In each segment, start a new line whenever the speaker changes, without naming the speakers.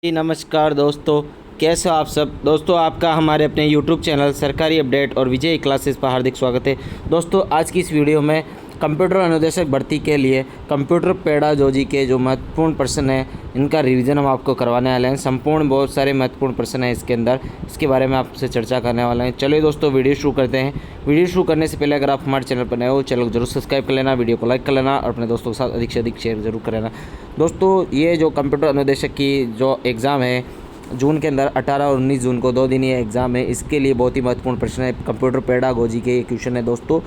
जी नमस्कार दोस्तों, कैसे हो आप सब। दोस्तों आपका हमारे अपने यूट्यूब चैनल सरकारी अपडेट और विजय क्लासेस पर हार्दिक स्वागत है। दोस्तों आज की इस वीडियो में कंप्यूटर अनुदेशक भर्ती के लिए कंप्यूटर पेडागोजी के जो महत्वपूर्ण प्रश्न हैं इनका रिवीजन हम आपको करवाने वाले हैं। संपूर्ण बहुत सारे महत्वपूर्ण प्रश्न हैं इसके अंदर, इसके बारे में आपसे चर्चा करने वाले हैं। चलिए दोस्तों वीडियो शुरू करते हैं। वीडियो शुरू करने से पहले अगर आप हमारे चैनल पर नए हो, चैनल को जरूर सब्सक्राइब कर लेना, वीडियो को लाइक कर लेना और अपने दोस्तों के साथ अधिक से अधिक शेयर जरूर कर लेना। दोस्तों ये जो कंप्यूटर अनुदेशक की जो एग्ज़ाम है जून के अंदर 18 और 19 जून को 2 दिन ये एग्ज़ाम है, इसके लिए बहुत ही महत्वपूर्ण प्रश्न है। कंप्यूटर पेडागोजी के ये क्वेश्चन है दोस्तों।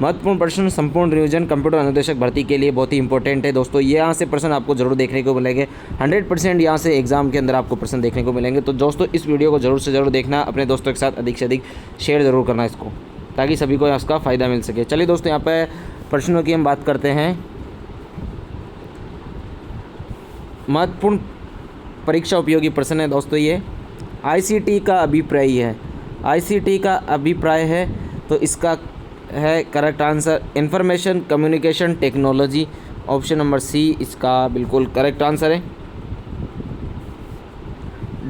महत्वपूर्ण प्रश्न, संपूर्ण रिवीजन कंप्यूटर अनुदेशक भर्ती के लिए बहुत ही इंपॉर्टेंट है दोस्तों। ये यहाँ से प्रश्न आपको जरूर देखने को मिलेंगे, 100% यहाँ से एग्जाम के अंदर आपको प्रश्न देखने को मिलेंगे। तो दोस्तों इस वीडियो को जरूर से जरूर देखना, अपने दोस्तों के साथ अधिक से अधिक शेयर जरूर करना इसको, ताकि सभी को इसका फ़ायदा मिल सके। चलिए दोस्तों यहाँ पर प्रश्नों की हम बात करते हैं। महत्वपूर्ण परीक्षा उपयोगी प्रश्न है दोस्तों। ये आईसीटी का अभिप्राय है, आईसीटी का अभिप्राय है तो इसका है correct answer information communication technology. Option number C इसका बिल्कुल करेक्ट आंसर है।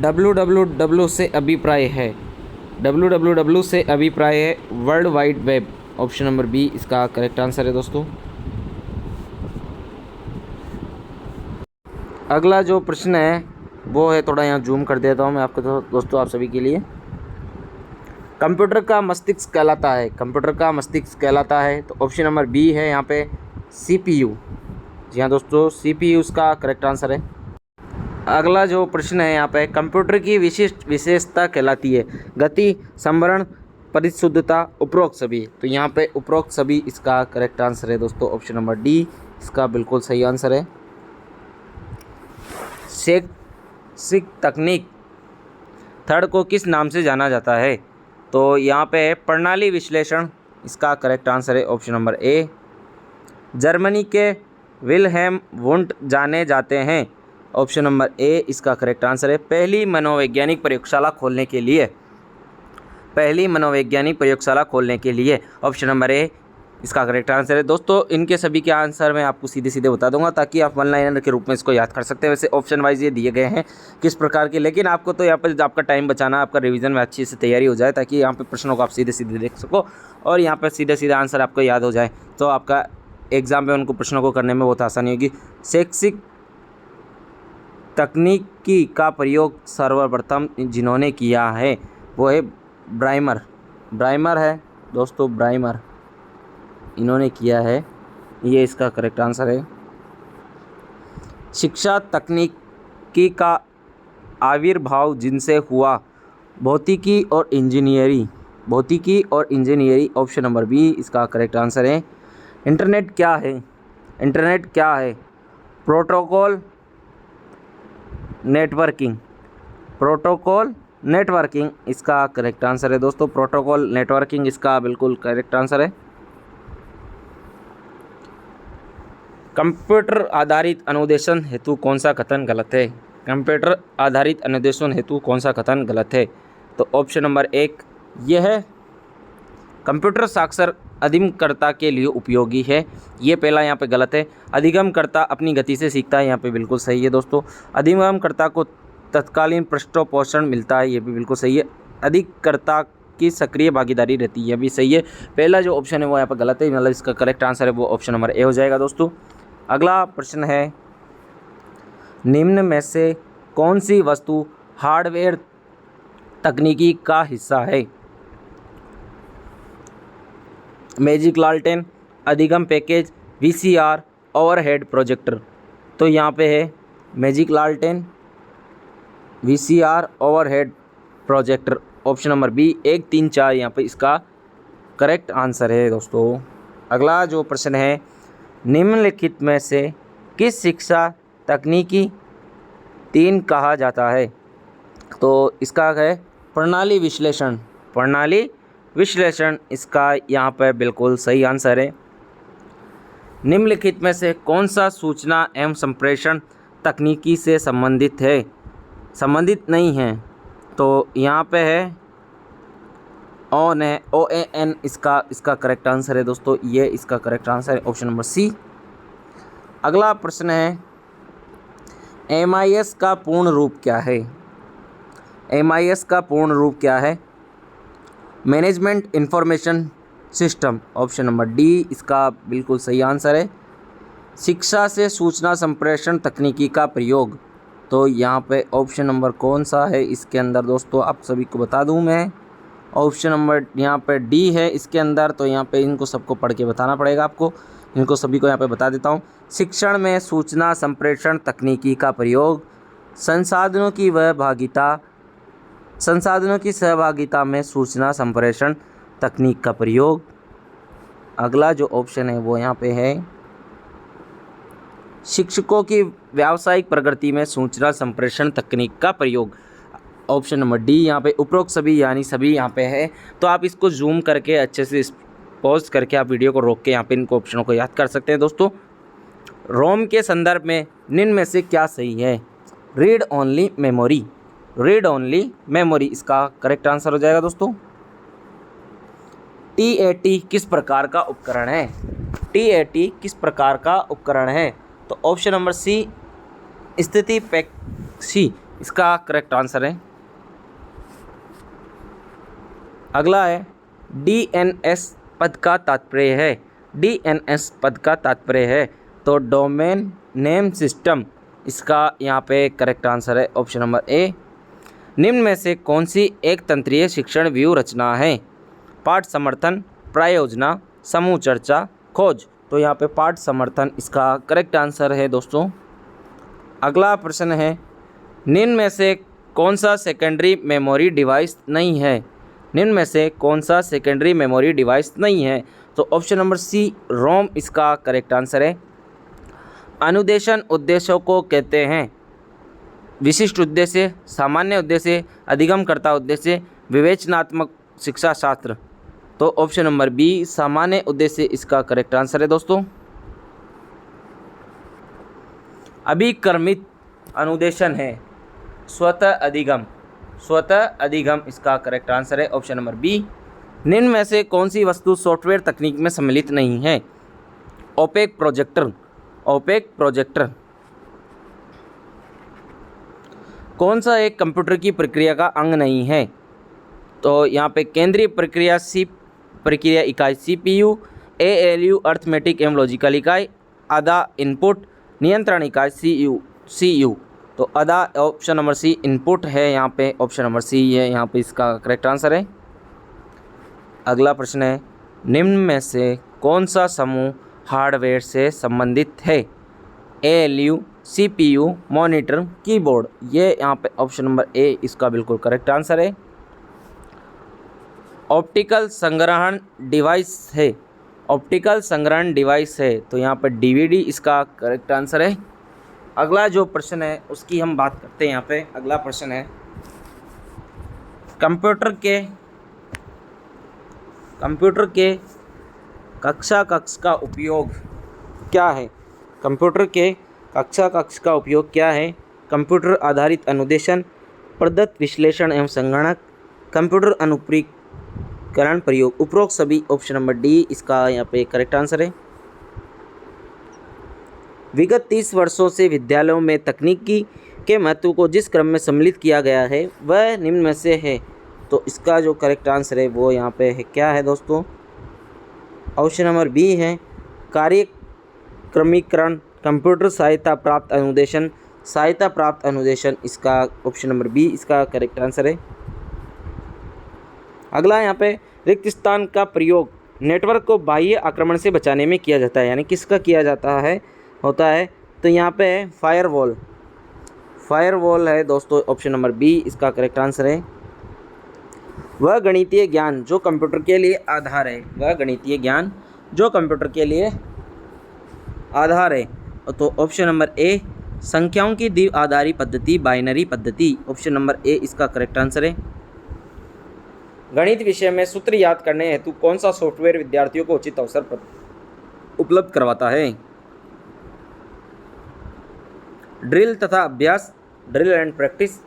www से अभिप्राय है, www से अभिप्राय है world wide web. Option number B इसका करेक्ट आंसर है दोस्तों। अगला जो प्रश्न है वो है, थोड़ा यहाँ जूम कर देता हूँ मैं आपको तो दोस्तों, आप सभी के लिए। कंप्यूटर का मस्तिष्क कहलाता है, कंप्यूटर का मस्तिष्क कहलाता है तो ऑप्शन नंबर बी है यहाँ पे सीपीयू। जी हाँ दोस्तों, सीपीयू इसका करेक्ट आंसर है। अगला जो प्रश्न है यहाँ पे, कंप्यूटर की विशिष्ट विशेषता कहलाती है गति, संभरण, परिशुद्धता, उपरोक्त सभी। तो यहाँ पे उपरोक्त सभी इसका करेक्ट आंसर है दोस्तों। ऑप्शन नंबर डी इसका बिल्कुल सही आंसर है। शैक्षिक तकनीक थर्ड को किस नाम से जाना जाता है? तो यहाँ पे प्रणाली विश्लेषण इसका करेक्ट आंसर है। ऑप्शन नंबर ए। जर्मनी के विल्हेम वुंट जाने जाते हैं। ऑप्शन नंबर ए इसका करेक्ट आंसर है। पहली मनोवैज्ञानिक प्रयोगशाला खोलने के लिए, पहली मनोवैज्ञानिक प्रयोगशाला खोलने के लिए ऑप्शन नंबर ए इसका करेक्ट आंसर है। दोस्तों इनके सभी के आंसर मैं आपको सीधे सीधे बता दूंगा, ताकि आप वन लाइनर के रूप में इसको याद कर सकते हैं। वैसे ऑप्शन वाइज ये दिए गए हैं किस प्रकार के, लेकिन आपको तो यहाँ पर आपका टाइम बचाना, आपका रिवीजन में अच्छी से तैयारी हो जाए, ताकि यहाँ पे प्रश्नों को आप सीधे सीधे देख सको और यहाँ पर सीधे सीधे आंसर आपको याद हो जाए, तो आपका एग्जाम में उनको प्रश्नों को करने में बहुत आसानी होगी। शैक्षिक तकनीकी का प्रयोग सर्वप्रथम जिन्होंने किया है वो है ब्राइमर, ब्राइमर है दोस्तों, ब्राइमर इन्होंने किया है, ये इसका करेक्ट आंसर है। शिक्षा तकनीकी का आविर्भाव जिनसे हुआ, भौतिकी और इंजीनियरिंग, भौतिकी और इंजीनियरिंग। ऑप्शन नंबर बी इसका करेक्ट आंसर है। इंटरनेट क्या है? इंटरनेट क्या है? प्रोटोकॉल नेटवर्किंग, प्रोटोकॉल नेटवर्किंग इसका करेक्ट आंसर है दोस्तों। प्रोटोकॉल नेटवर्किंग इसका बिल्कुल करेक्ट आंसर है। कंप्यूटर आधारित अनुदेशन हेतु कौन सा कथन गलत है? कंप्यूटर आधारित अनुदेशन हेतु कौन सा कथन गलत है? तो ऑप्शन नंबर एक यह है कंप्यूटर साक्षर अधिगमकर्ता के लिए उपयोगी है, ये पहला यहाँ पे गलत है। अधिगमकर्ता अपनी गति से सीखता है, यहाँ पे बिल्कुल सही है दोस्तों। अधिगमकर्ता को तत्कालीन पृष्ठपोषण मिलता है, ये भी बिल्कुल सही है। अधिगमकर्ता की सक्रिय भागीदारी रहती है, यह भी सही है। पहला जो ऑप्शन है वो यहाँ पर गलत है, मतलब इसका करेक्ट आंसर है वो ऑप्शन नंबर ए हो जाएगा दोस्तों। अगला प्रश्न है, निम्न में से कौन सी वस्तु हार्डवेयर तकनीकी का हिस्सा है? मैजिक लालटेन, अधिगम पैकेज, वीसीआर, ओवरहेड प्रोजेक्टर। तो यहाँ पे है मैजिक लालटेन, VCR, overhead projector. Option number B 1, 3, 4 यहाँ पे इसका करेक्ट आंसर है दोस्तों। अगला जो प्रश्न है, निम्नलिखित में से किस शिक्षा तकनीकी 3 कहा जाता है? तो इसका है प्रणाली विश्लेषण, प्रणाली विश्लेषण इसका यहाँ पर बिल्कुल सही आंसर है। निम्नलिखित में से कौन सा सूचना एवं संप्रेषण तकनीकी से संबंधित है, संबंधित नहीं है? तो यहाँ पे है OAN इसका करेक्ट आंसर है दोस्तों, ये इसका करेक्ट आंसर है ऑप्शन नंबर सी। अगला प्रश्न है, MIS का पूर्ण रूप क्या है? MIS का पूर्ण रूप क्या है? Management information system, option number D इसका बिल्कुल सही आंसर है। शिक्षा से सूचना संप्रेषण तकनीकी का प्रयोग, तो यहाँ पे ऑप्शन नंबर कौन सा है इसके अंदर दोस्तों, आप सभी को बता दूँ मैं। ऑप्शन नंबर यहाँ पे डी है इसके अंदर। तो यहाँ पे इनको सबको पढ़ के बताना पड़ेगा आपको, इनको सभी को यहाँ पे बता देता हूँ। शिक्षण में सूचना संप्रेषण तकनीकी का प्रयोग, संसाधनों की सहभागिता में सूचना संप्रेषण तकनीक का प्रयोग। अगला जो ऑप्शन है वो यहाँ पे है शिक्षकों की व्यावसायिक प्रगति में सूचना संप्रेषण तकनीक का प्रयोग। ऑप्शन नंबर डी यहाँ पे उपरोक्त सभी यानी सभी यहाँ पे है। तो आप इसको जूम करके अच्छे से पॉज करके आप वीडियो को रोक के यहाँ पे इनको ऑप्शनों को याद कर सकते हैं दोस्तों। रोम के संदर्भ में निम्न में से क्या सही है? Read only memory, read only memory इसका करेक्ट आंसर हो जाएगा दोस्तों। TAT किस प्रकार का उपकरण है? TAT किस प्रकार का उपकरण है? तो ऑप्शन नंबर सी स्थितिपेक्षी इसका करेक्ट आंसर है। अगला है DNS पद का तात्पर्य है, DNS पद का तात्पर्य है तो डोमेन नेम सिस्टम इसका यहाँ पे करेक्ट आंसर है ऑप्शन नंबर ए। निम्न में से कौन सी एक तंत्रीय शिक्षण व्यू रचना है? पाठ समर्थन, प्रायोजना, समूह चर्चा, खोज। तो यहाँ पे पाठ समर्थन इसका करेक्ट आंसर है दोस्तों। अगला प्रश्न है निम्न में से कौन सा सेकेंडरी मेमोरी डिवाइस नहीं है? निम्न में से कौन सा सेकेंडरी मेमोरी डिवाइस नहीं है? तो ऑप्शन नंबर सी रोम इसका करेक्ट आंसर है। अनुदेशन उद्देश्यों को कहते हैं? विशिष्ट उद्देश्य, सामान्य उद्देश्य, अधिगमकर्ता उद्देश्य, विवेचनात्मक शिक्षा शास्त्र। तो ऑप्शन नंबर बी सामान्य उद्देश्य इसका करेक्ट आंसर है दोस्तों। अभिक्रमित अनुदेशन है स्वतः अधिगम, स्वतः अधिगम इसका करेक्ट आंसर है ऑप्शन नंबर बी। निम्न में से कौन सी वस्तु सॉफ्टवेयर तकनीक में सम्मिलित नहीं है? Opaque projector, opaque projector. कौन सा एक कंप्यूटर की प्रक्रिया का अंग नहीं है? तो यहाँ पे केंद्रीय प्रक्रिया इकाई CPU, ALU अर्थमेटिक एवं लॉजिकल इकाई, आधा इनपुट नियंत्रण इकाई CU। तो आधा ऑप्शन नंबर सी इनपुट है, यहाँ पे ऑप्शन नंबर सी है यहाँ पे इसका करेक्ट आंसर है। अगला प्रश्न है निम्न में से कौन सा समूह हार्डवेयर से संबंधित है? ALU, CPU, monitor, keyboard. ये यहाँ पे ऑप्शन नंबर ए इसका बिल्कुल करेक्ट आंसर है। ऑप्टिकल संग्रहण डिवाइस है, ऑप्टिकल संग्रहण डिवाइस है तो यहाँ पर DVD इसका करेक्ट आंसर है। अगला जो प्रश्न है उसकी हम बात करते हैं। यहाँ पे अगला प्रश्न है कंप्यूटर के कक्षा कक्ष का उपयोग क्या है? कंप्यूटर के कक्षा कक्ष का उपयोग क्या है? कंप्यूटर आधारित अनुदेशन, प्रदत्त विश्लेषण एवं संगणक, कंप्यूटर अनुप्रकरण प्रयोग। उपरोक्त सभी ऑप्शन नंबर डी इसका यहाँ पे करेक्ट आंसर है। विगत 30 वर्षों से विद्यालयों में तकनीकी के महत्व को जिस क्रम में सम्मिलित किया गया है वह निम्न में से है। तो इसका जो करेक्ट आंसर है वो यहाँ पे है क्या है दोस्तों? ऑप्शन नंबर बी है कार्यक्रमीकरण, कंप्यूटर सहायता प्राप्त अनुदेशन, सहायता प्राप्त अनुदेशन। इसका ऑप्शन नंबर बी इसका करेक्ट आंसर है। अगला यहाँ पे रिक्त स्थान का प्रयोग नेटवर्क को बाह्य आक्रमण से बचाने में किया जाता है, यानी किसका किया जाता है होता है? तो यहाँ पे फायरवॉल, फायरवॉल है दोस्तों ऑप्शन नंबर बी इसका करेक्ट आंसर है। वह गणितीय ज्ञान जो कंप्यूटर के लिए आधार है, वह गणितीय ज्ञान जो कंप्यूटर के लिए आधार है तो ऑप्शन नंबर ए संख्याओं की द्विआधारी पद्धति, बाइनरी पद्धति। ऑप्शन नंबर ए इसका करेक्ट आंसर है। गणित विषय में सूत्र याद करने हेतु कौन सा सॉफ्टवेयर विद्यार्थियों को उचित अवसर पर उपलब्ध करवाता है? ड्रिल तथा अभ्यास, ड्रिल एंड प्रैक्टिस,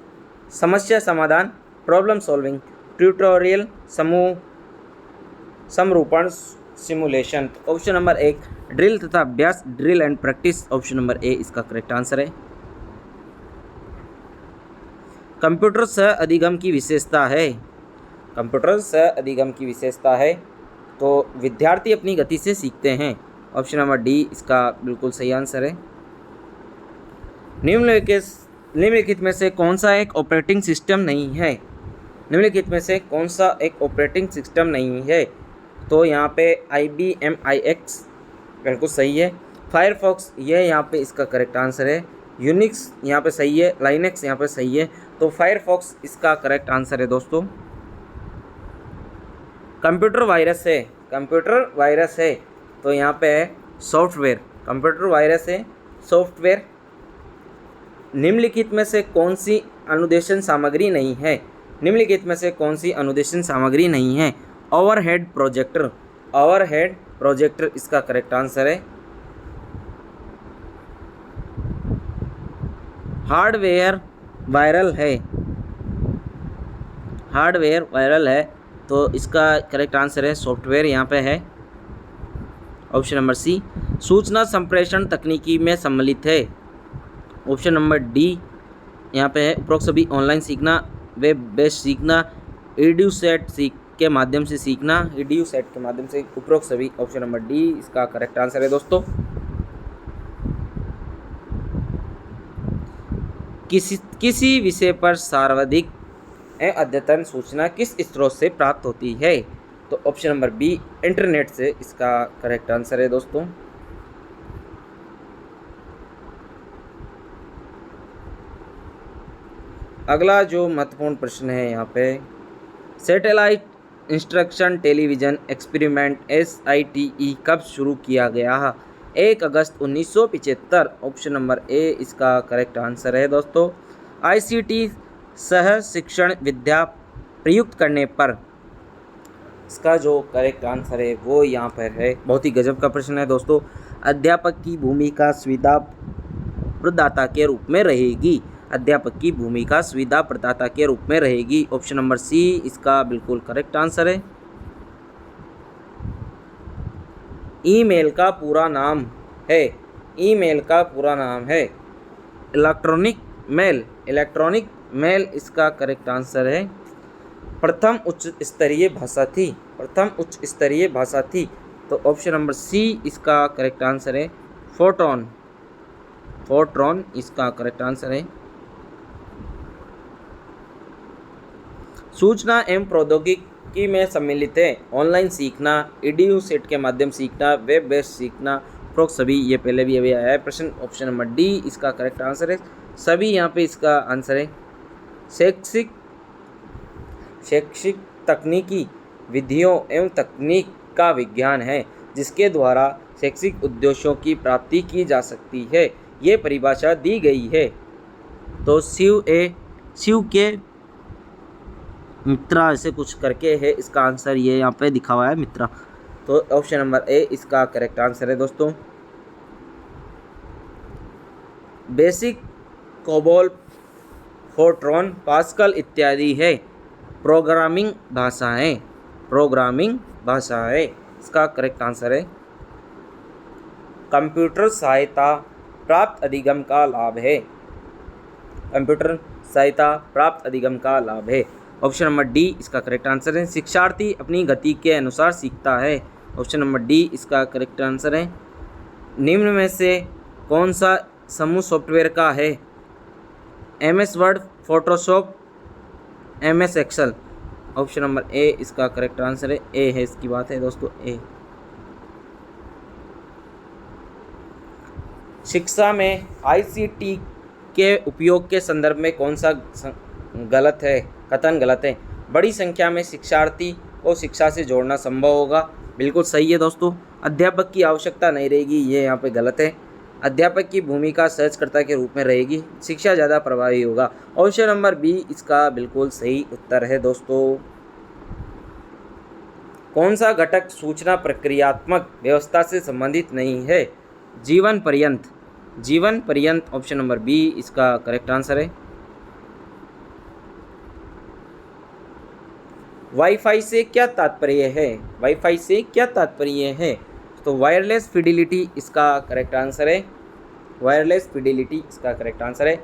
समस्या समाधान, प्रॉब्लम सॉल्विंग, ट्यूटोरियल, समूह समरूपण, सिमुलेशन। ऑप्शन नंबर एक ड्रिल तथा अभ्यास, drill and practice. Option number A इसका करेक्ट आंसर है। कंप्यूटर सह अधिगम की विशेषता है, कंप्यूटर सह अधिगम की विशेषता है तो विद्यार्थी अपनी गति से सीखते हैं। ऑप्शन नंबर डी इसका बिल्कुल सही आंसर है। निम्नलिखित में से कौन सा एक ऑपरेटिंग सिस्टम नहीं है, निम्नलिखित में से कौन सा एक ऑपरेटिंग सिस्टम नहीं है, तो यहाँ पे IBM iX बिल्कुल सही है। फायरफॉक्स ये यहाँ पे इसका करेक्ट आंसर है। यूनिक्स यहाँ पे सही है, लाइनेक्स यहाँ पे सही है, तो फायरफॉक्स इसका करेक्ट आंसर है दोस्तों। कंप्यूटर वायरस है, कंप्यूटर वायरस है तो यहाँ पे है सॉफ्टवेयर, कंप्यूटर वायरस है सॉफ्टवेयर। निम्नलिखित में से कौन सी अनुदेशन सामग्री नहीं है, निम्नलिखित में से कौन सी अनुदेशन सामग्री नहीं है, ओवरहेड प्रोजेक्टर, ओवरहेड प्रोजेक्टर इसका करेक्ट आंसर है। हार्डवेयर वायरल है, हार्डवेयर वायरल है तो इसका करेक्ट आंसर है सॉफ्टवेयर, यहाँ पे है ऑप्शन नंबर सी। सूचना संप्रेषण तकनीकी में सम्मिलित है, ऑप्शन नंबर डी यहाँ पे है। उपरोक्त सभी ऑनलाइन सीखना, वेब बेस्ड सीखना, एड्यूसेट के माध्यम से सीखना, एड्यूसेट के माध्यम से, उपरोक्त सभी, ऑप्शन नंबर डी इसका करेक्ट आंसर है दोस्तों। किसी विषय पर सर्वाधिक अद्यतन सूचना किस स्रोत से प्राप्त होती है, तो ऑप्शन नंबर बी इंटरनेट से इसका करेक्ट आंसर है दोस्तों। अगला जो महत्वपूर्ण प्रश्न है यहाँ पे, satellite instruction television experiment SITE कब शुरू किया गया? 1 अगस्त 1975, ऑप्शन नंबर ए इसका करेक्ट आंसर है दोस्तों। ICT सह शिक्षण विद्या प्रयुक्त करने पर, इसका जो करेक्ट आंसर है वो यहाँ पर है। बहुत ही गजब का प्रश्न है दोस्तों। अध्यापक की भूमिका सुविधा प्रदाता के रूप में रहेगी, अध्यापक की भूमिका सुविधा प्रदाता के रूप में रहेगी, ऑप्शन नंबर सी इसका बिल्कुल करेक्ट आंसर है। ईमेल का पूरा नाम है, ईमेल का पूरा नाम है इलेक्ट्रॉनिक मेल, इलेक्ट्रॉनिक मेल इसका करेक्ट आंसर है। प्रथम उच्च स्तरीय भाषा थी, प्रथम उच्च स्तरीय भाषा थी, तो ऑप्शन नंबर सी इसका करेक्ट आंसर है। फोर्ट्रॉन, फोर्ट्रॉन इसका करेक्ट आंसर है। सूचना एवं प्रौद्योगिकी में सम्मिलित है, ऑनलाइन सीखना, एड्यूसेट के माध्यम सीखना, वेब बेस्ड सीखना, उपरोक्त सभी, ये पहले भी अभी आया है प्रश्न, ऑप्शन नंबर डी इसका करेक्ट आंसर है। सभी यहाँ पे इसका आंसर है। शैक्षिक तकनीकी विधियों एवं तकनीक का विज्ञान है जिसके द्वारा शैक्षिक उद्देश्यों की प्राप्ति की जा सकती है, ये परिभाषा दी गई है। तो शिव के मित्रा ऐसे कुछ करके है, इसका आंसर ये यहाँ पे दिखा हुआ है मित्रा, तो ऑप्शन नंबर ए इसका करेक्ट आंसर है दोस्तों। बेसिक, कोबोल, फोर्ट्रॉन, पास्कल इत्यादि है प्रोग्रामिंग भाषाएं, प्रोग्रामिंग भाषाएं, इसका करेक्ट आंसर है। कंप्यूटर सहायता प्राप्त अधिगम का लाभ है, कंप्यूटर सहायता प्राप्त अधिगम का लाभ है, ऑप्शन नंबर डी इसका करेक्ट आंसर है। शिक्षार्थी अपनी गति के अनुसार सीखता है, ऑप्शन नंबर डी इसका करेक्ट आंसर है। निम्न में से कौन सा समूह सॉफ्टवेयर का है? MS Word, Photoshop, MS Excel, option number A इसका करेक्ट आंसर है। ए है इसकी बात है दोस्तों, ए। शिक्षा में ICT के उपयोग के संदर्भ में कौन सा गलत है, कथन गलत है? बड़ी संख्या में शिक्षार्थी को शिक्षा से जोड़ना संभव होगा, बिल्कुल सही है दोस्तों। अध्यापक की आवश्यकता नहीं रहेगी, ये यहाँ पे गलत है। अध्यापक की भूमिका सहजकर्ता के रूप में रहेगी, शिक्षा ज़्यादा प्रभावी होगा, ऑप्शन नंबर बी इसका बिल्कुल सही उत्तर है दोस्तों। कौन सा घटक सूचना प्रक्रियात्मक व्यवस्था से संबंधित नहीं है? जीवन पर्यंत, जीवन पर्यंत, ऑप्शन नंबर बी इसका करेक्ट आंसर है। वाईफाई से क्या तात्पर्य है? वाईफाई से क्या तात्पर्य है? तो वायरलेस फिडिलिटी इसका करेक्ट आंसर है, वायरलेस फिडिलिटी इसका करेक्ट आंसर है।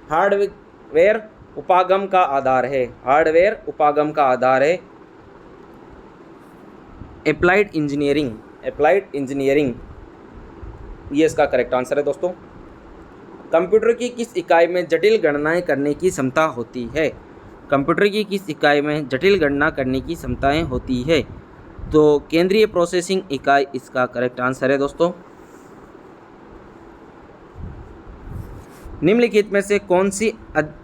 हार्डवेयर उपागम का आधार है, हार्डवेयर उपागम का आधार है। अप्लाइड इंजीनियरिंग, अप्लाइड इंजीनियरिंग ये इसका करेक्ट आंसर है दोस्तों। कंप्यूटर की किस इकाई में जटिल गणनाएं करने की क्षमता होती है? कंप्यूटर की किस इकाई में जटिल गणना करने की क्षमताएं होती है? तो केंद्रीय प्रोसेसिंग इकाई इसका करेक्ट आंसर है दोस्तों। निम्नलिखित में से कौन सी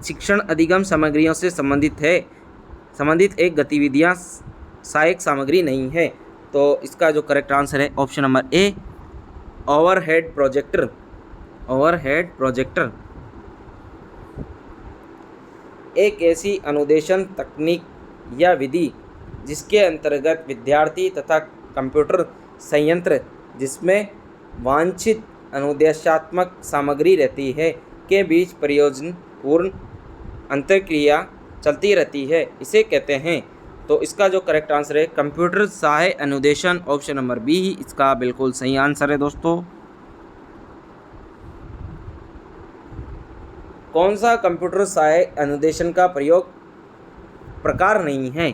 शिक्षण अधिगम सामग्रियों से संबंधित एक गतिविधियां सहायक सामग्री नहीं है? तो इसका जो करेक्ट आंसर है ऑप्शन नंबर ए, ओवरहेड प्रोजेक्टर। ओवरहेड प्रोजेक्टर एक ऐसी अनुदेशन तकनीक या विधि जिसके अंतर्गत विद्यार्थी तथा कंप्यूटर संयंत्र जिसमें वांछित अनुदेशात्मक सामग्री रहती है के बीच प्रयोजनपूर्ण अंतर्क्रिया चलती रहती है, इसे कहते हैं। तो इसका जो करेक्ट आंसर है कंप्यूटर सहाय अनुदेशन, ऑप्शन नंबर बी ही इसका बिल्कुल सही आंसर है दोस्तों। कौन सा कंप्यूटर सहाय अनुदेशन का प्रकार नहीं है?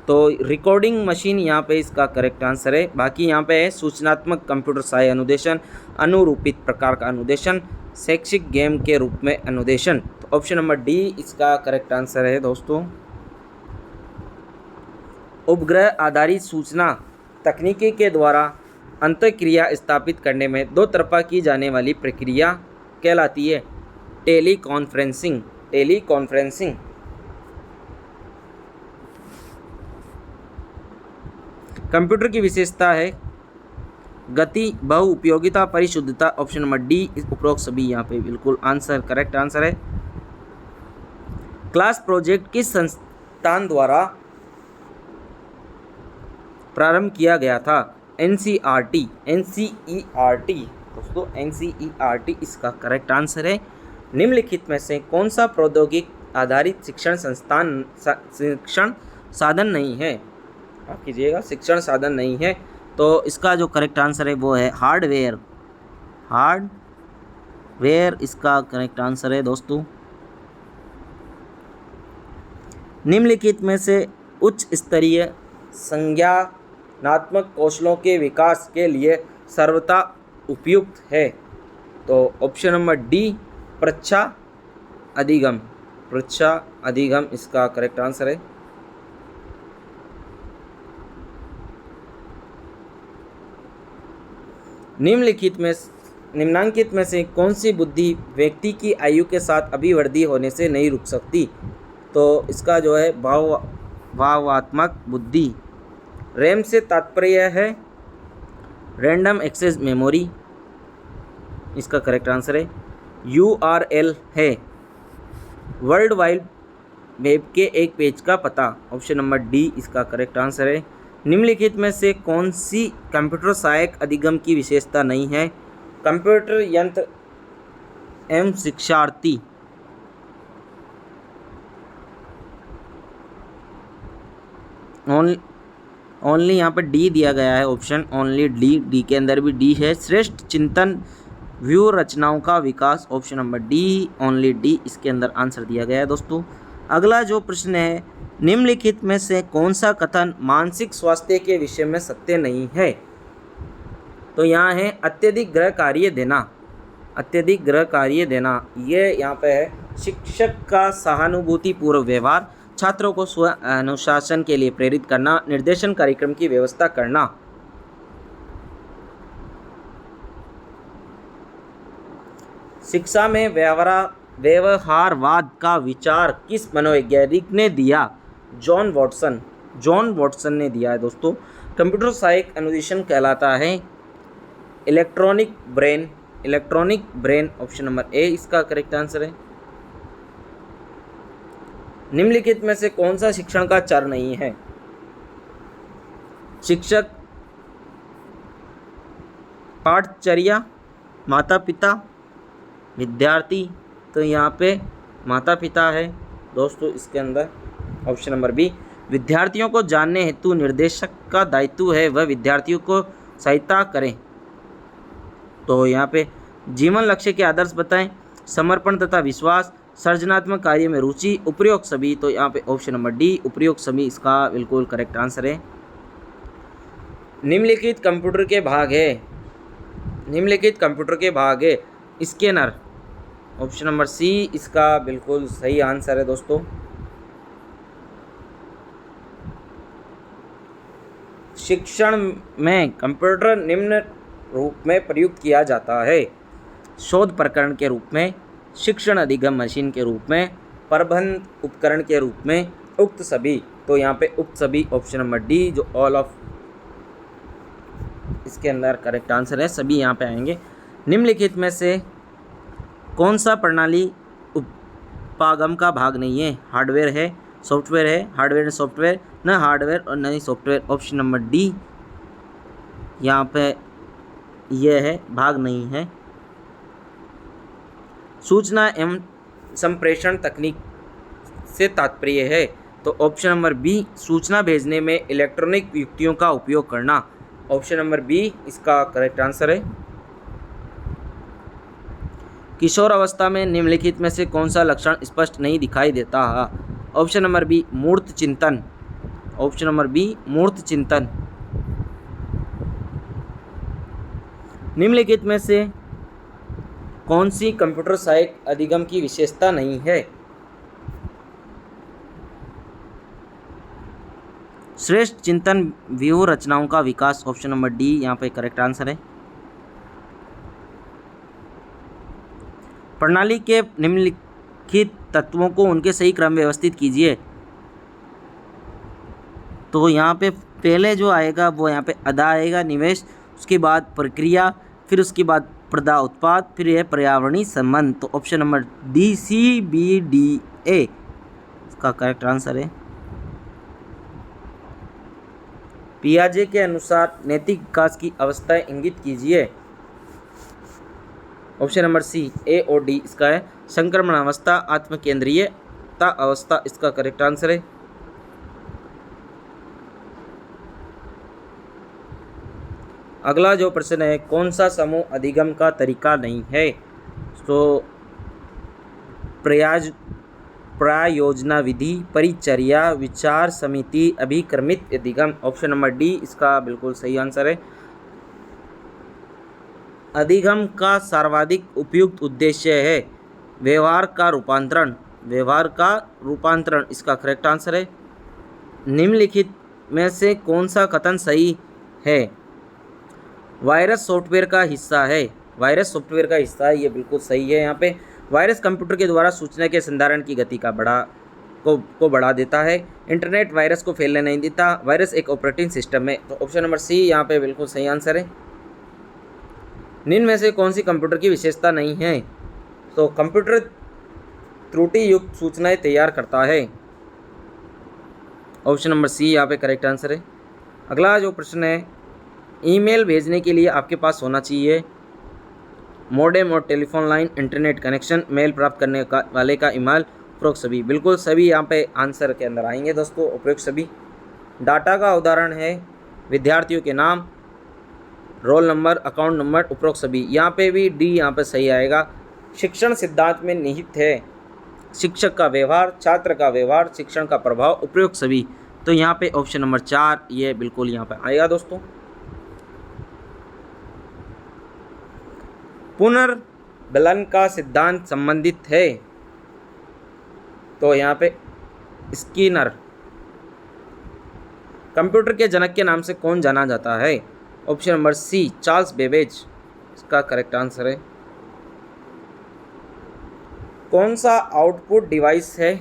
तो रिकॉर्डिंग मशीन यहाँ पे इसका करेक्ट आंसर है। बाकी यहाँ पे है सूचनात्मक कंप्यूटर सहाय अनुदेशन, अनुरूपित प्रकार का अनुदेशन, शैक्षिक गेम के रूप में अनुदेशन। तो ऑप्शन नंबर डी इसका करेक्ट आंसर है दोस्तों। उपग्रह आधारित सूचना तकनीकी के द्वारा अंतःक्रिया स्थापित करने में दो तरफा की जाने वाली प्रक्रिया कहलाती है टेलीकॉन्फ्रेंसिंग। टेलीकॉन्फ्रेंसिंग कंप्यूटर की विशेषता है गति, बहुउपयोगिता, परिशुद्धता, ऑप्शन नंबर डी उपरोक्त सभी यहाँ पे बिल्कुल आंसर करेक्ट आंसर है। क्लास प्रोजेक्ट किस संस्थान द्वारा प्रारंभ किया गया था? एनसीईआरटी। एनसीईआरटी दोस्तों, एनसीईआरटी इसका करेक्ट आंसर है। निम्नलिखित में से कौन सा प्रौद्योगिक आधारित शिक्षण साधन नहीं है? आप कीजिएगा, शिक्षण साधन नहीं है। तो इसका जो करेक्ट आंसर है वो है हार्डवेयर। हार्डवेयर इसका करेक्ट आंसर है दोस्तों। निम्नलिखित में से उच्च स्तरीय संज्ञानात्मक कौशलों के विकास के लिए सर्वथा उपयुक्त है? तो ऑप्शन नंबर डी परीक्षा अधिगम। परीक्षा अधिगम इसका करेक्ट आंसर है। निम्नांकित में से कौन सी बुद्धि व्यक्ति की आयु के साथ अभिवृद्धि होने से नहीं रुक सकती? तो इसका जो है भावात्मक बुद्धि। रैम से तात्पर्य है रैंडम एक्सेस मेमोरी, इसका करेक्ट आंसर है। URL है वर्ल्ड वाइड वेब के एक पेज का पता, ऑप्शन नंबर डी इसका करेक्ट आंसर है। निम्नलिखित में से कौन सी कंप्यूटर सहायक अधिगम की विशेषता नहीं है? कंप्यूटर यंत्र एवं शिक्षार्थी। ओनली यहाँ पर डी दिया गया है ऑप्शन, ओनली डी के अंदर भी डी है। श्रेष्ठ चिंतन व्यू रचनाओं का विकास, option number D, only D इसके अंदर आंसर दिया गया है दोस्तों। अगला जो प्रश्न है, निम्नलिखित में से कौन सा कथन मानसिक स्वास्थ्य के विषय में सत्य नहीं है? तो यहाँ है अत्यधिक गृह कार्य देना। अत्यधिक गृह कार्य देना ये यहाँ पे है शिक्षक का सहानुभूतिपूर्व व्यवहार, छात्रों को स्व अनुशासन के लिए प्रेरित करना, निर्देशन कार्यक्रम की व्यवस्था करना। शिक्षा में व्यवहारवाद का विचार किस मनोवैज्ञानिक ने दिया? John Watson. जॉन वॉटसन ने दिया है दोस्तों। कंप्यूटर सहायक अनुदेशन कहलाता है electronic brain. Electronic brain, option number A इसका करेक्ट आंसर है। निम्नलिखित में से कौन सा शिक्षण का चर नहीं है? शिक्षक, पाठचर्या, माता पिता, विद्यार्थी। तो यहाँ पे माता पिता है दोस्तों इसके अंदर, ऑप्शन नंबर बी। विद्यार्थियों को जानने हेतु निर्देशक का दायित्व है वह विद्यार्थियों को सहायता करें। तो यहाँ पे जीवन लक्ष्य के आदर्श बताएं, समर्पण तथा विश्वास, सृजनात्मक कार्य में रुचि, उपयुक्त सभी, तो यहाँ पे ऑप्शन नंबर डी उपयुक्त सभी इसका बिल्कुल करेक्ट आंसर है। निम्नलिखित कंप्यूटर के भाग है, निम्नलिखित कंप्यूटर के भाग है स्कैनर, ऑप्शन नंबर सी इसका बिल्कुल सही आंसर है दोस्तों। शिक्षण में कंप्यूटर निम्न रूप में प्रयुक्त किया जाता है, शोध प्रकरण के रूप में, शिक्षण अधिगम मशीन के रूप में, प्रबंध उपकरण के रूप में, उक्त सभी, तो यहाँ पे उक्त सभी ऑप्शन नंबर डी जो ऑल ऑफ इसके अंदर करेक्ट आंसर है, सभी यहाँ पे आएंगे। निम्नलिखित में से कौन सा प्रणाली उपागम का भाग नहीं है? हार्डवेयर है, सॉफ्टवेयर है, हार्डवेयर सॉफ्टवेयर, न हार्डवेयर और न ही सॉफ्टवेयर, ऑप्शन नंबर डी यहाँ पे यह है, भाग नहीं है। सूचना एवं संप्रेषण तकनीक से तात्पर्य है, तो ऑप्शन नंबर बी सूचना भेजने में इलेक्ट्रॉनिक युक्तियों का उपयोग करना, ऑप्शन नंबर बी इसका करेक्ट आंसर है। किशोर अवस्था में निम्नलिखित में से कौन सा लक्षण स्पष्ट नहीं दिखाई देता है? ऑप्शन नंबर बी मूर्त चिंतन, ऑप्शन नंबर बी मूर्त चिंतन। निम्नलिखित में से कौन सी कंप्यूटर सहायक अधिगम की विशेषता नहीं है? श्रेष्ठ चिंतन व्यूह रचनाओं का विकास, ऑप्शन नंबर डी यहाँ पे करेक्ट आंसर है। प्रणाली के निम्नलिखित तत्वों को उनके सही क्रम में व्यवस्थित कीजिए, तो यहाँ पे पहले जो आएगा वो यहाँ पे अदा आएगा, निवेश, उसके बाद प्रक्रिया, फिर उसके बाद प्रदा उत्पाद, फिर यह पर्यावरणीय संबंध, तो option number D C B D A इसका करेक्ट आंसर है। पियाजे के अनुसार नैतिक विकास की अवस्थाएं इंगित कीजिए, ऑप्शन नंबर सी ए और डी इसका है। संक्रमण अवस्था, आत्मकेंद्रीयता अवस्था इसका करेक्ट आंसर है। अगला जो प्रश्न है, कौन सा समूह अधिगम का तरीका नहीं है? तो प्रायोजना विधि, परिचर्या, विचार समिति, अभिक्रमित अधिगम, ऑप्शन नंबर डी इसका बिल्कुल सही आंसर है। अधिगम का सर्वाधिक उपयुक्त उद्देश्य है व्यवहार का रूपांतरण, व्यवहार का रूपांतरण इसका करेक्ट आंसर है। निम्नलिखित में से कौन सा कथन सही है? वायरस सॉफ्टवेयर का हिस्सा है, वायरस सॉफ्टवेयर का हिस्सा है, ये बिल्कुल सही है। यहाँ पे वायरस कंप्यूटर के द्वारा सूचना के संधारण की गति का बढ़ा देता है, इंटरनेट वायरस को फैलने नहीं देता, वायरस एक ऑपरेटिंग सिस्टम है, तो ऑप्शन नंबर सी यहाँ पे बिल्कुल सही आंसर है। निम्न में से कौन सी कंप्यूटर की विशेषता नहीं है? तो कंप्यूटर त्रुटि युक्त सूचनाएं तैयार करता है, ऑप्शन नंबर सी यहाँ पे करेक्ट आंसर है। अगला जो प्रश्न है, ईमेल भेजने के लिए आपके पास होना चाहिए मॉडेम और telephone line, internet connection, mail प्राप्त करने वाले का ईमेल, उपरोक्त सभी, बिल्कुल सभी यहाँ पे आंसर के अंदर आएंगे दोस्तों, उपरोक्त सभी। डाटा का उदाहरण है विद्यार्थियों के नाम, रोल नंबर, अकाउंट नंबर, उपरोक्त सभी, यहाँ पे भी डी यहाँ पे सही आएगा। शिक्षण सिद्धांत में निहित है शिक्षक का व्यवहार, छात्र का व्यवहार, शिक्षण का प्रभाव, उपरोक्त सभी, तो यहाँ पे ऑप्शन नंबर 4 ये बिल्कुल यहाँ पे आएगा दोस्तों। पुनर्बलन का सिद्धांत संबंधित है, तो यहाँ पे स्किनर। कंप्यूटर के जनक के नाम से कौन जाना जाता है? Option number C Charles Babbage इसका करेक्ट आंसर है। कौन सा आउटपुट डिवाइस है?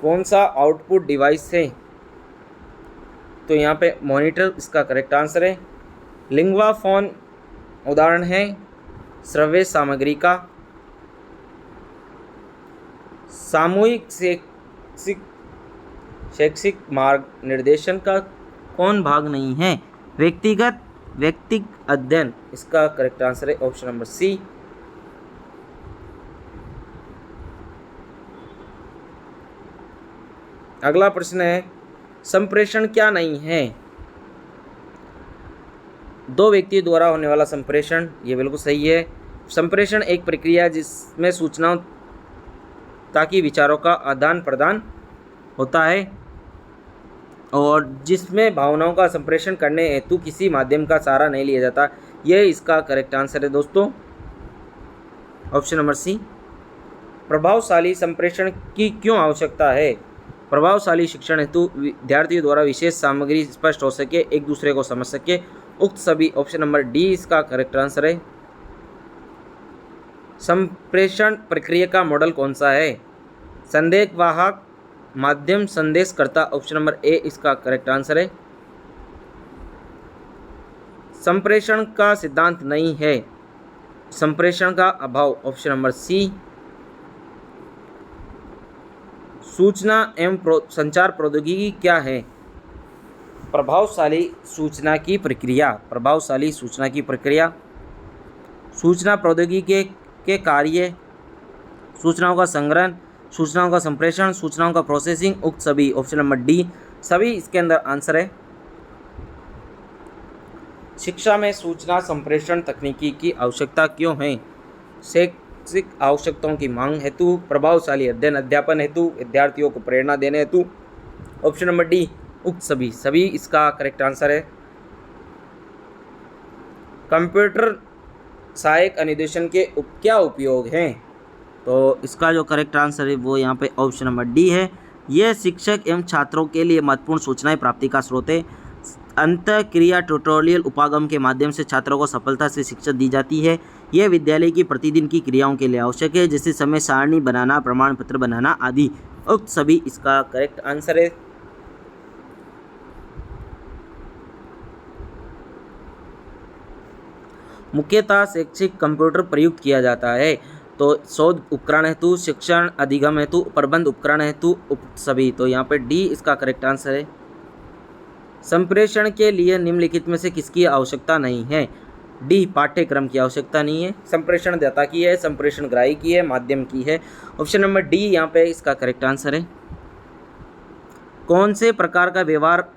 कौन सा आउटपुट डिवाइस है? तो यहाँ पे मॉनिटर इसका करेक्ट आंसर है। लिंग्वा फोन उदाहरण है श्रव्य सामग्री का। सामूहिक शैक्षिक मार्ग निर्देशन का कौन भाग नहीं है? व्यक्तिगत अध्ययन इसका करेक्ट आंसर है, ऑप्शन नंबर सी। अगला प्रश्न है, संप्रेषण क्या नहीं है? दो व्यक्तियों द्वारा होने वाला संप्रेषण, ये बिल्कुल सही है। संप्रेषण एक प्रक्रिया जिसमें सूचनाओं ताकि विचारों का आदान प्रदान होता है और जिसमें भावनाओं का संप्रेषण करने हेतु किसी माध्यम का सहारा नहीं लिया जाता। यह इसका करेक्ट आंसर है दोस्तों, ऑप्शन नंबर सी। प्रभावशाली संप्रेषण की क्यों आवश्यकता है? प्रभावशाली शिक्षण हेतु विद्यार्थियों द्वारा विशेष सामग्री स्पष्ट हो सके, एक दूसरे को समझ सके, उक्त सभी। ऑप्शन नंबर डी इसका करेक्ट आंसर है। संप्रेषण प्रक्रिया का मॉडल कौन सा है? संदेशवाहक, माध्यम, संदेशकर्ता। ऑप्शन नंबर ए इसका करेक्ट आंसर है। संप्रेषण का सिद्धांत नहीं है, संप्रेषण का अभाव। Option number C. सूचना एवं संचार प्रौद्योगिकी क्या है? प्रभावशाली सूचना की प्रक्रिया। प्रभावशाली सूचना की प्रक्रिया सूचना प्रौद्योगिकी के कार्य, सूचनाओं का संग्रहण, सूचनाओं का संप्रेषण, सूचनाओं का प्रोसेसिंग, उक्त सभी। ऑप्शन नंबर डी सभी इसके अंदर आंसर है। शिक्षा में सूचना संप्रेषण तकनीकी की आवश्यकता क्यों है? शैक्षिक आवश्यकताओं की मांग हेतु, प्रभावशाली अध्ययन अध्यापन हेतु, विद्यार्थियों को प्रेरणा देने हेतु। ऑप्शन नंबर डी उक्त सभी। सभी इसका करेक्ट आंसर है। कंप्यूटर सहायक अनुदेशन के क्या उपयोग हैं? तो इसका जो करेक्ट आंसर है वो यहाँ पे ऑप्शन नंबर डी है। यह शिक्षक एवं छात्रों के लिए महत्वपूर्ण सूचनाएं प्राप्ति का स्रोत है। अंतःक्रिया ट्यूटोरियल उपागम के माध्यम से छात्रों को सफलता से शिक्षा दी जाती है। यह विद्यालय की प्रतिदिन की क्रियाओं के लिए आवश्यक है, जैसे समय सारणी बनाना, प्रमाण पत्र बनाना आदि। उक्त सभी इसका करेक्ट आंसर है। मुख्यतः शैक्षिक कंप्यूटर प्रयुक्त किया जाता है, तो शोध उपकरण हेतु, शिक्षण अधिगम हेतु, प्रबंध उपकरण हेतु, उक्त सभी। तो यहाँ पे डी इसका करेक्ट आंसर है। संप्रेषण के लिए निम्नलिखित में से किसकी आवश्यकता नहीं है? डी पाठ्यक्रम की आवश्यकता नहीं है। संप्रेषण दाता की है, संप्रेषण ग्राही की है, माध्यम की है। ऑप्शन नंबर डी यहाँ पे इसका करेक्ट आंसर है। कौन से प्रकार का व्यवहार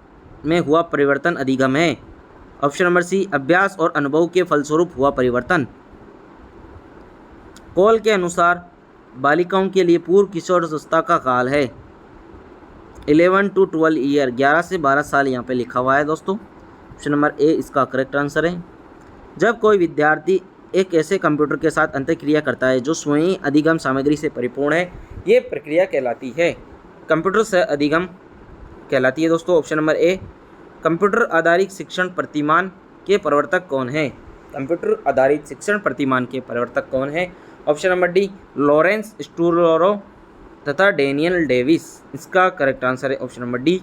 में हुआ परिवर्तन अधिगम है? ऑप्शन नंबर सी अभ्यास और अनुभव के फलस्वरूप हुआ परिवर्तन। कॉल के अनुसार बालिकाओं के लिए पूर्व किशोरावस्था का काल है 11 to 12 ईयर, 11 से 12 साल यहाँ पे लिखा हुआ है दोस्तों। ऑप्शन नंबर ए इसका करेक्ट आंसर है। जब कोई विद्यार्थी एक ऐसे कंप्यूटर के साथ अंतःक्रिया करता है जो स्वयं अधिगम सामग्री से परिपूर्ण है, ये प्रक्रिया कहलाती है कंप्यूटर से अधिगम कहलाती है दोस्तों। ऑप्शन नंबर ए। कंप्यूटर आधारित शिक्षण प्रतिमान के प्रवर्तक कौन है? कंप्यूटर आधारित शिक्षण प्रतिमान के प्रवर्तक कौन है? ऑप्शन नंबर डी लॉरेंस स्टूलोरो तथा डेनियल डेविस। इसका करेक्ट आंसर है ऑप्शन नंबर डी।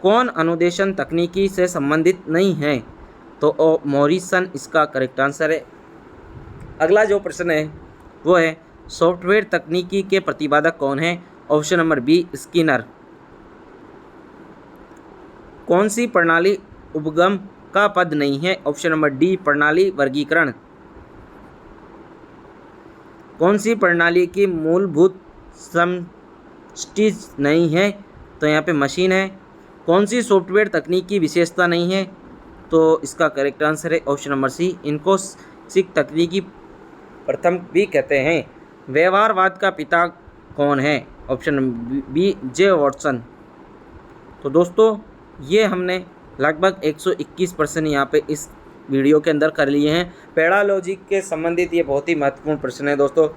कौन अनुदेशन तकनीकी से संबंधित नहीं है? तो मॉरिसन इसका करेक्ट आंसर है। अगला जो प्रश्न है वो है सॉफ्टवेयर तकनीकी के प्रतिपादक कौन है? Option number B Skinner. कौन सी प्रणाली उपगम का पद नहीं है? ऑप्शन नंबर डी प्रणाली वर्गीकरण। कौन सी प्रणाली की मूलभूत समष्टि नहीं है? तो यहाँ पे मशीन है। कौन सी सॉफ्टवेयर तकनीक की विशेषता नहीं है? तो इसका करेक्ट आंसर है ऑप्शन नंबर सी इनकोसिक तकनीकी प्रथम भी कहते हैं। व्यवहारवाद का पिता कौन है? Option B J Watson. तो दोस्तों ये हमने लगभग 121 प्रश्न यहाँ पे इस वीडियो के अंदर कर लिए हैं। पेडालॉजी के संबंधित ये बहुत ही महत्वपूर्ण प्रश्न है दोस्तों।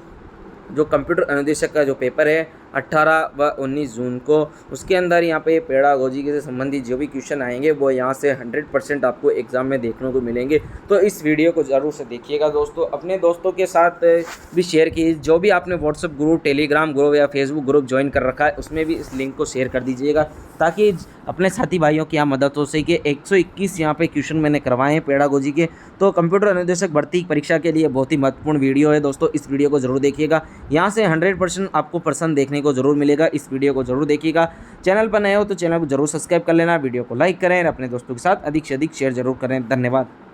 जो कंप्यूटर अनुदेशक का जो पेपर है 18 व 19 जून को, उसके अंदर यहाँ पे पेडागोजी से संबंधित जो भी क्वेश्चन आएंगे वो यहाँ से 100% आपको एग्ज़ाम में देखने को मिलेंगे। तो इस वीडियो को ज़रूर से देखिएगा दोस्तों। अपने दोस्तों के साथ भी शेयर कीजिए। जो भी आपने व्हाट्सएप ग्रुप, टेलीग्राम ग्रुप या फेसबुक ग्रुप ज्वाइन कर रखा है उसमें भी इस लिंक को शेयर कर दीजिएगा ताकि अपने साथी भाइयों की यहाँ मदद हो सके। 121 यहाँ पे क्वेश्चन मैंने करवाए हैं पेडागोजी के। तो कंप्यूटर अनुदेशक भर्ती परीक्षा के लिए बहुत ही महत्वपूर्ण वीडियो है दोस्तों। इस वीडियो को ज़रूर देखिएगा। यहाँ से 100% आपको प्रश्न देखने को ज़रूर मिलेगा। इस वीडियो को ज़रूर देखिएगा। चैनल पर नए हो तो चैनल को ज़रूर सब्सक्राइब कर लेना, वीडियो को लाइक करें और अपने दोस्तों के साथ अधिक से अधिक शेयर जरूर करें। धन्यवाद।